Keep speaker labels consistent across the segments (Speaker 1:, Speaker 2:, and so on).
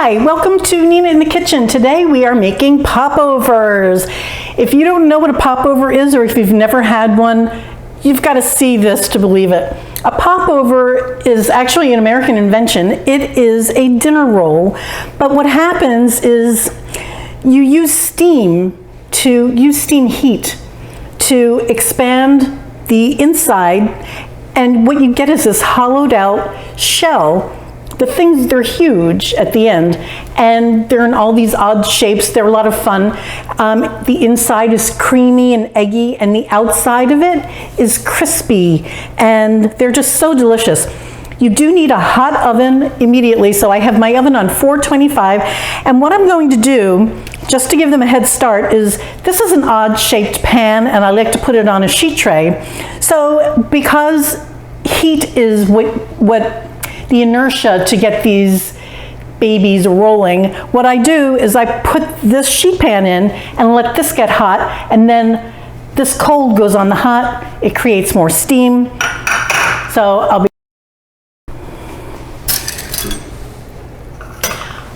Speaker 1: Hi, welcome to Nina in the Kitchen. Today we are making popovers. If you don't know what a popover is, or if you've never had one, you've got to see this to believe it. A popover is actually an American invention. It is a dinner roll, but what happens is you use steam heat to expand the inside, and what you get is this hollowed out shell. The things, they're huge at the end, and they're in all these odd shapes. They're a lot of fun. The inside is creamy and eggy, and the outside of it is crispy, and they're just so delicious. You do need a hot oven immediately, so I have my oven on 425, and what I'm going to do, just to give them a head start, is this is an odd shaped pan, and I like to put it on a sheet tray. So because heat is what the inertia to get these babies rolling, what I do is I put this sheet pan in and let this get hot, and then this cold goes on the hot. It creates more steam. So I'll be.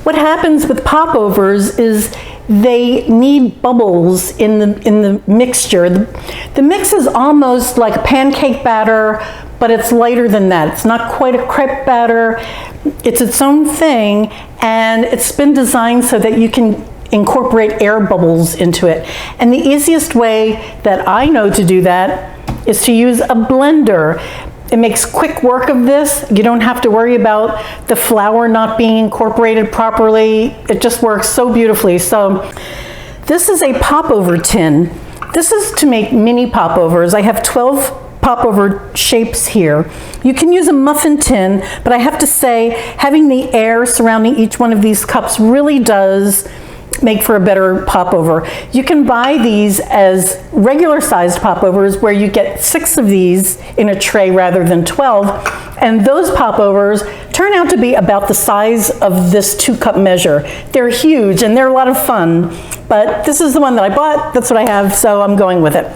Speaker 1: What happens with popovers is they need bubbles in the mixture. The mix is almost like a pancake batter, but it's lighter than that. It's not quite a crepe batter. It's its own thing, and it's been designed so that you can incorporate air bubbles into it. And the easiest way that I know to do that is to use a blender. It makes quick work of this. You don't have to worry about the flour not being incorporated properly. It just works so beautifully. So this is a popover tin. This is to make mini popovers. I have 12 popover shapes here. You can use a muffin tin, but I have to say having the air surrounding each one of these cups really does make for a better popover. You can buy these as regular sized popovers where you get 6 of these in a tray rather than 12, and those popovers turn out to be about the size of this 2-cup measure. They're huge and they're a lot of fun, but this is the one that I bought. That's what I have, so I'm going with it.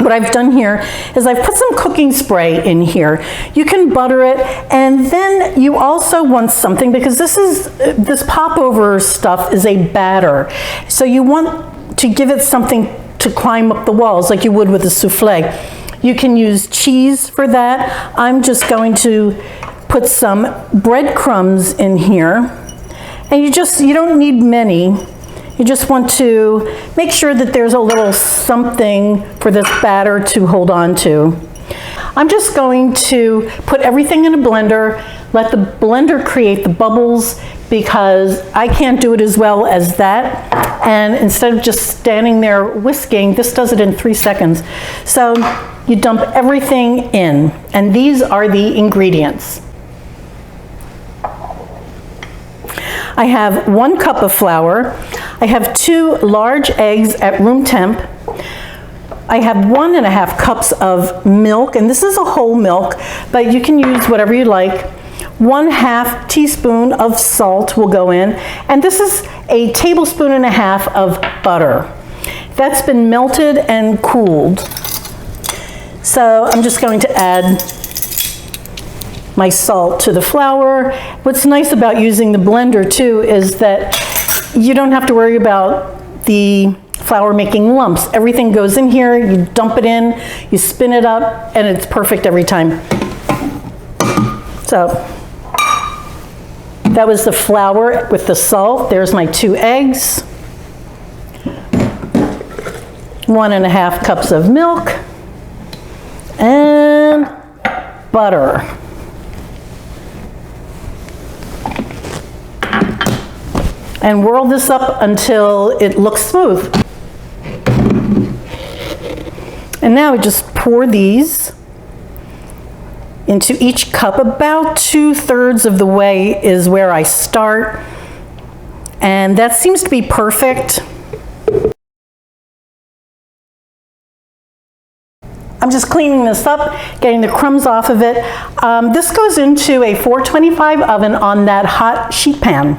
Speaker 1: What I've done here is I've put some cooking spray in here. You can butter it, and then you also want something, because this popover stuff is a batter. So you want to give it something to climb up the walls like you would with a souffle. You can use cheese for that. I'm just going to put some breadcrumbs in here. And you don't need many. You just want to make sure that there's a little something for this batter to hold on to. I'm just going to put everything in a blender, let the blender create the bubbles, because I can't do it as well as that. And instead of just standing there whisking, this does it in 3 seconds. So you dump everything in, and these are the ingredients. I have 1 cup of flour. I have 2 large eggs at room temp. I have 1.5 cups of milk, and this is a whole milk, but you can use whatever you like. 1/2 teaspoon of salt will go in, and this is a 1.5 tablespoons of butter. That's been melted and cooled. So I'm just going to add my salt to the flour. What's nice about using the blender too is that you don't have to worry about the flour making lumps. Everything goes in here, you dump it in, you spin it up, and it's perfect every time. So that was the flour with the salt. There's my 2 eggs, 1.5 cups of milk, and butter. And whirl this up until it looks smooth. And now we just pour these into each cup. About 2/3 of the way is where I start. And that seems to be perfect. I'm just cleaning this up, getting the crumbs off of it. This goes into a 425 oven on that hot sheet pan.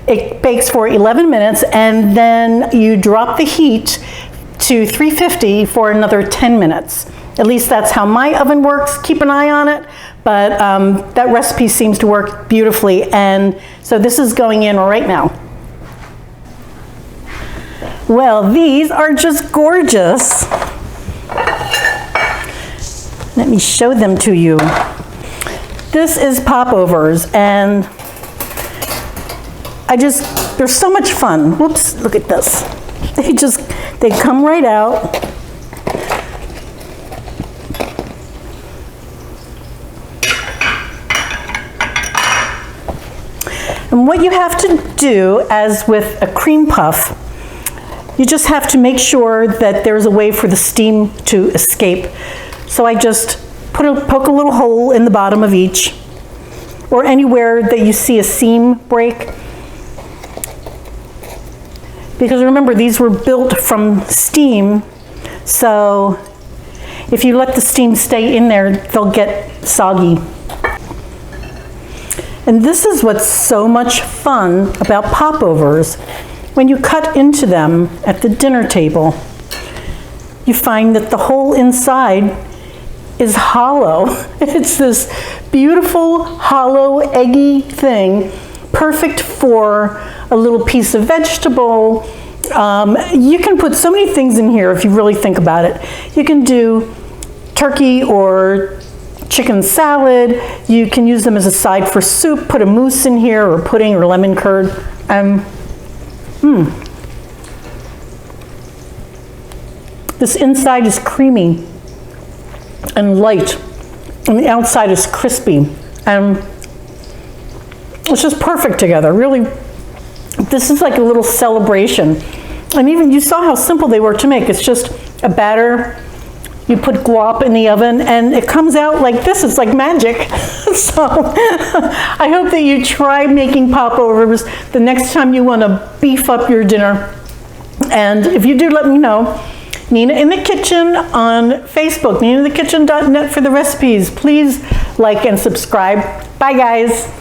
Speaker 1: It bakes for 11 minutes, and then you drop the heat to 350 for another 10 minutes. At least that's how my oven works. Keep an eye on it, but that recipe seems to work beautifully. And so this is going in right now. Well, these are just gorgeous. Let me show them to you. This is Popovers, and they're so much fun. Whoops, look at this. They come right out. And what you have to do, as with a cream puff, you just have to make sure that there's a way for the steam to escape. So I just poke a little hole in the bottom of each, or anywhere that you see a seam break. Because remember, these were built from steam, so if you let the steam stay in there, they'll get soggy. And this is what's so much fun about popovers. When you cut into them at the dinner table, you find that the whole inside is hollow. It's this beautiful, hollow, eggy thing, perfect for a little piece of vegetable. You can put so many things in here if you really think about it. You can do turkey or chicken salad. You can use them as a side for soup, put a mousse in here, or pudding or lemon curd. This inside is creamy and light, and the outside is crispy. And it's just perfect together. Really, this is like a little celebration. And even you saw how simple they were to make. It's just a batter. You put guap in the oven, and it comes out like this. It's like magic. So I hope that you try making popovers the next time you want to beef up your dinner. And if you do, let me know. Nina in the Kitchen on Facebook, ninathekitchen.net for the recipes. Please like and subscribe. Bye, guys.